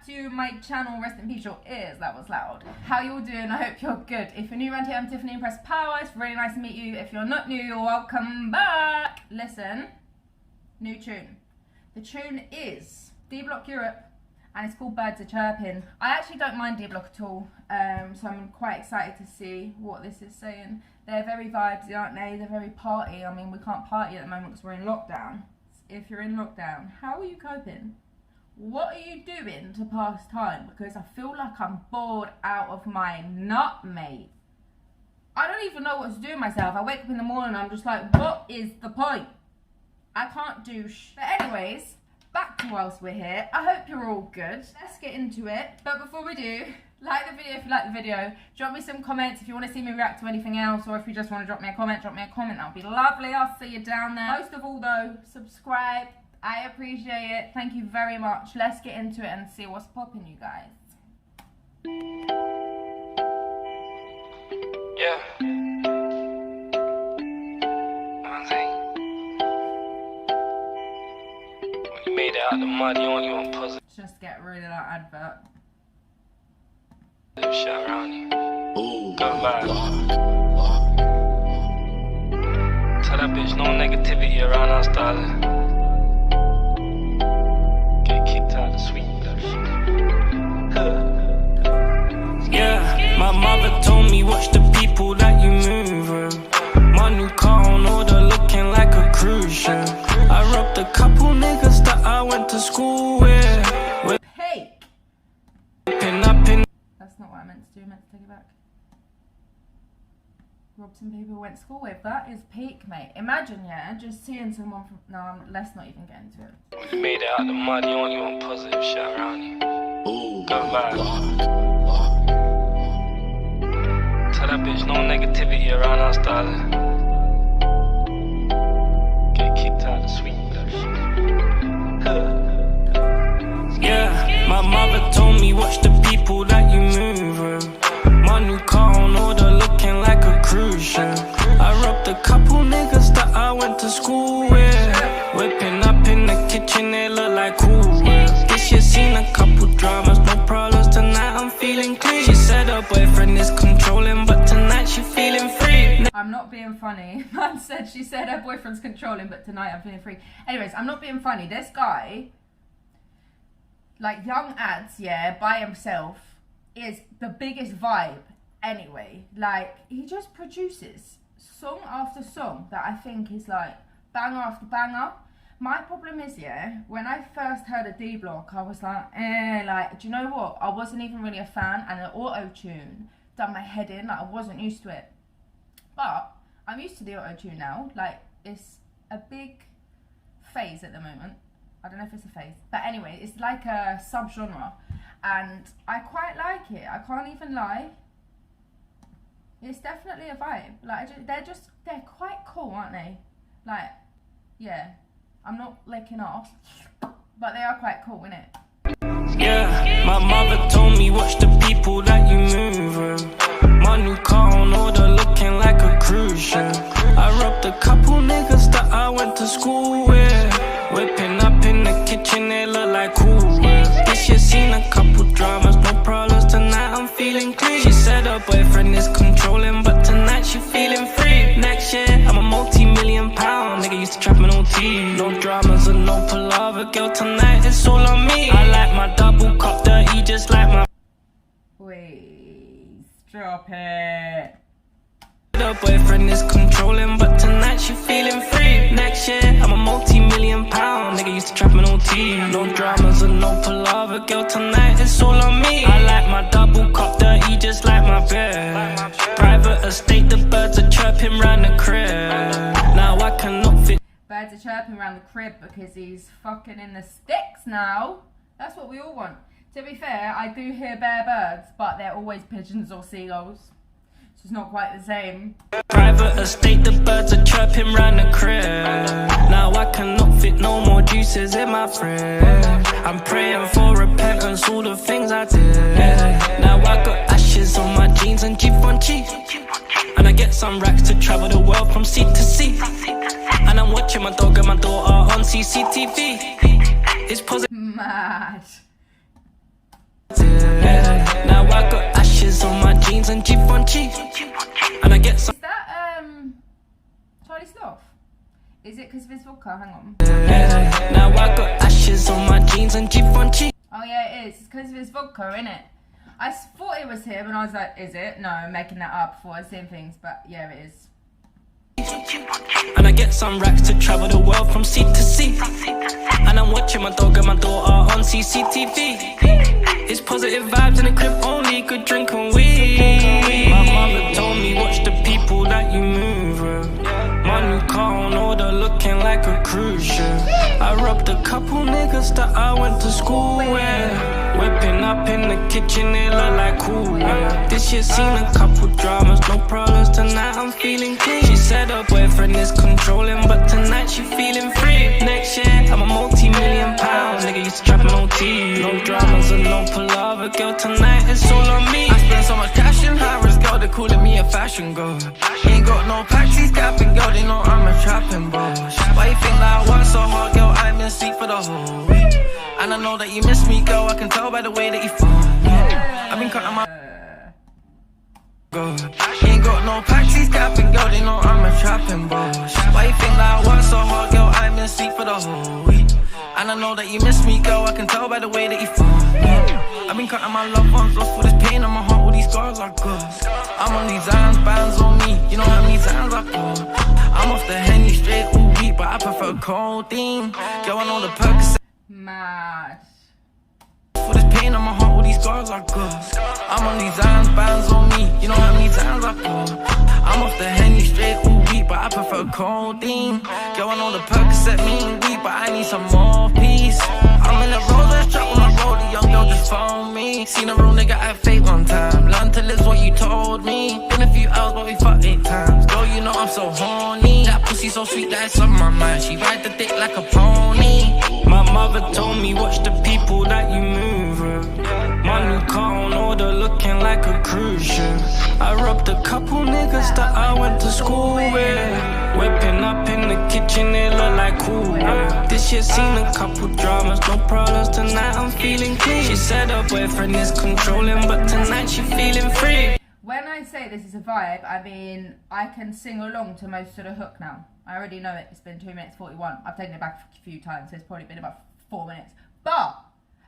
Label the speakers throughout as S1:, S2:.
S1: back to my channel. Rest in peace your ears, that was loud. How you all doing? I hope you're good. If you're new around here, I'm Tiffany Impress Power. It's really nice to meet you. If you're not new, you're welcome back. Listen, new tune. The tune is D-Block Europe and it's called Birds Are Chirping. I actually don't mind D-Block at all, so I'm quite excited to see what this is saying. They're very vibesy, aren't they? They're very party. I mean, we can't party at the moment because we're in lockdown. If you're in lockdown, how are you coping? What are you doing to pass time? Because I feel like I'm bored out of my nut, mate. I don't even know what to do with myself. I wake up in the morning and I'm just like, what is the point? I can't do But anyways, back to whilst we're here. I hope you're all good. Let's get into it. But before we do, like the video if you like the video. Drop me some comments if you want to see me react to anything else, or if you just want to drop me a comment, that would be lovely. I'll see you down there. Most of all though, subscribe. I appreciate it. Thank you very much. Let's get into it and see what's popping, you guys.
S2: Yeah. When you made it out the mud, you only want positive.
S1: Just get rid of that advert.
S2: Shit around you. Go vibe. Tell that bitch no negativity around us, darling. Get kicked out the suite, that shit. Yeah, my mother told me watch the people that you move with. My new car on order looking like a cruise ship. I robbed a couple niggas that I went to school with.
S1: That's not what I meant to do. I meant to take it back. Rob some people went to school with. That is peak, mate. Imagine, yeah, just seeing someone from... No, let's not even get into it.
S2: When you made it out the mud, you only want positive shit around you. Go vibe. Tell that bitch no negativity around us, darling. Get kicked out the suite, that shit. Yeah, my mother told me watch the people that you move with. My new car on order looking like a cruise ship. I robbed a couple niggas that I went to school with. Whipping up in the kitchen, they look like cool whips. This year seen a couple dramas, no problems. Tonight I'm feeling clean. She said her boyfriend is controlling, but tonight she feeling free.
S1: I'm not being funny. Man said she said her boyfriend's controlling, but tonight I'm feeling free. Anyways, I'm not being funny. This guy, like young ads, yeah, by himself, is the biggest vibe anyway. Like, he just produces song after song that I think is like banger after banger. My problem is, yeah, when I first heard of D-Block, I was like, like, do you know what? I wasn't even really a fan, and the auto-tune done my head in. Like, I wasn't used to it. But I'm used to the auto-tune now. Like, it's a big phase at the moment. I don't know if it's a phase, but anyway, it's like a sub-genre, and I quite like it. I can't even lie. It's definitely a vibe. Like, they're quite cool, aren't they? Like, yeah, I'm not licking off, but they are quite cool, innit?
S2: Yeah, my mother told me watch the people that you move with. My new car on order looking like a cruise ship. I robbed a couple niggas that I went to school with. Whipping up in the kitchen, they look like cool whips. This year seen a couple dramas, no problems. Tonight I'm feeling clean. She said her boyfriend is controlling, but tonight she feeling free. Next year I'm a multi-million-pound nigga, used to trapping OT. No dramas and no palaver, girl, tonight it's all on me. I like my double cup dirty, just like my...
S1: Please drop it.
S2: Her boyfriend is controlling, but tonight she feeling free. Next year I'm a multi-million-pound nigga, used to trapping OT. No dramas and no palaver, girl, tonight it's all on me. I like my double cup dirty, just like my bed. Private estate, the birds are chirping round the crib. Now I cannot fit.
S1: Birds are chirping around the crib because he's fucking in the sticks now. That's what we all want. To be fair, I do hear bare birds, but they're always pigeons or seagulls. It's not quite the same.
S2: Private estate, the birds are chirping round the crib. Now I cannot fit no more juices in my fridge. I'm praying for repentance, all the things I did. Now I got ashes on my jeans and Givenchy. And I get some racks to travel the world from sea to sea. And I'm watching my dog and my daughter on CCTV. It's positive.
S1: Mad.
S2: Now I got ashes on my jeans and Givenchy. And I get some.
S1: Is that Charlie Sloth? Is it because of his vodka? Hang on.
S2: Now I got ashes on my jeans and Givenchy.
S1: Oh yeah, it is. It's because of his vodka, innit? I thought it was him and I was like, is it? No, I'm making that up before I seen things, but yeah, it is.
S2: And I get some racks to travel the world from sea to sea. And I'm watching my dog and my daughter on CCTV. It's positive vibes in the crib only, good drink and weed. My mother told me watch the people that you move with. My new car on order looking like a cruise ship. I robbed a couple niggas that I went to school with. Whipping up in the kitchen, it look like cool. This year seen a couple dramas, no problems. Tonight I'm feeling clean. She said her boyfriend is controlling, but tonight she feeling free. Next year I'm a multi-million pound nigga, used to trap on OT. No dramas and no palaver, girl, tonight it's all on me.
S3: I spend so much cash in Harris, girl, they calling me a fashion girl. Ain't got no packs, these capping, girl, they know I'm a trapping boss. Why you think that I work so hard, girl, I'm in sleep for the whole week. And I know that you miss me, girl, I can tell by the way that you phone me. I've been cutting my ain't got no packs, these capping, girl, they know I'm a trapping boss. Why you think that I work so hard, girl, I'm in sleep for the whole week. And I know that you miss me, girl, I can tell by the way that you phone me. I've been cutting my loved ones off for this pain on my heart, all these scars are good. I'm on these irons, bands on me, you know how many times I pull. I'm off the Henny straight all week, but I prefer codeine. Girl, I know the Percocet.
S1: Mad.
S3: For this pain on my heart, all these scars are good. I'm on these irons, bands on me, you know how many times I pull. I'm off the Henny straight all week, but I prefer codeine. Girl, I know the Percocet mean weak, but I need some more peace. I'm in a roller trap with my rollie, young girl just phone me. Seen a real nigga at fate one time, learn to live what you told me. Been a few hours, but we fucked 8 times. Girl, you know I'm so horny. That pussy so sweet that it's on my mind. She ride the dick like a pony.
S2: My mother told me watch the people that you move with. My new car on order looking like a cruise ship. I robbed a couple niggas that I went to school with. Whipping up in the kitchen, it look like cool. This year seen a couple dramas, no problems. Tonight I'm feeling clean. She said her boyfriend is controlling, but tonight she feeling free.
S1: When I say this is a vibe, I mean I can sing along to most of the hook now. I already know it. It's been 2 minutes 41. I've taken it back a few times, so it's probably been about 4 minutes. But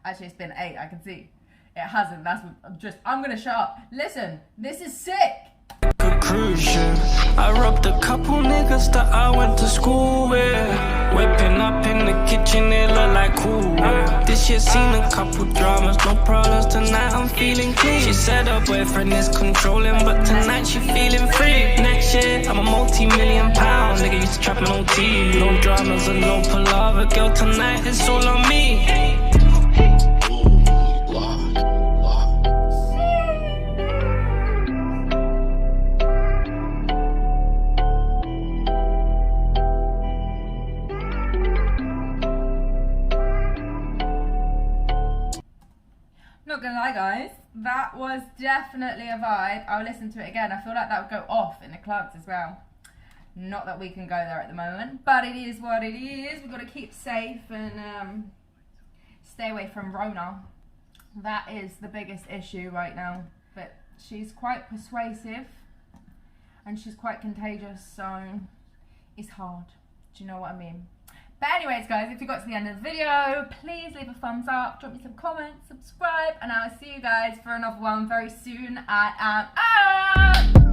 S1: actually, it's been 8. I can see it hasn't. I'm gonna shut up. Listen, this is sick.
S2: A cruise ship. I robbed a couple niggas that I went to school with. Whipping up in the kitchen, it look like cool. This year seen a couple dramas, no problems. Tonight I'm feeling clean. She said her boyfriend is controlling, but tonight she feeling free. Next year I'm a multi-million pound nigga, used to trap on OT. No dramas and no palaver, girl, tonight it's all on me.
S1: Not gonna lie, guys, that was definitely a vibe. I'll listen to it again. I feel like that would go off in the clubs as well. Not that we can go there at the moment, but it is what it is. We've got to keep safe and stay away from Rona. That is the biggest issue right now. But she's quite persuasive and she's quite contagious, so it's hard. Do you know what I mean? But anyways, guys, if you got to the end of the video, please leave a thumbs up, drop me some comments, subscribe, and I'll see you guys for another one very soon. I am out!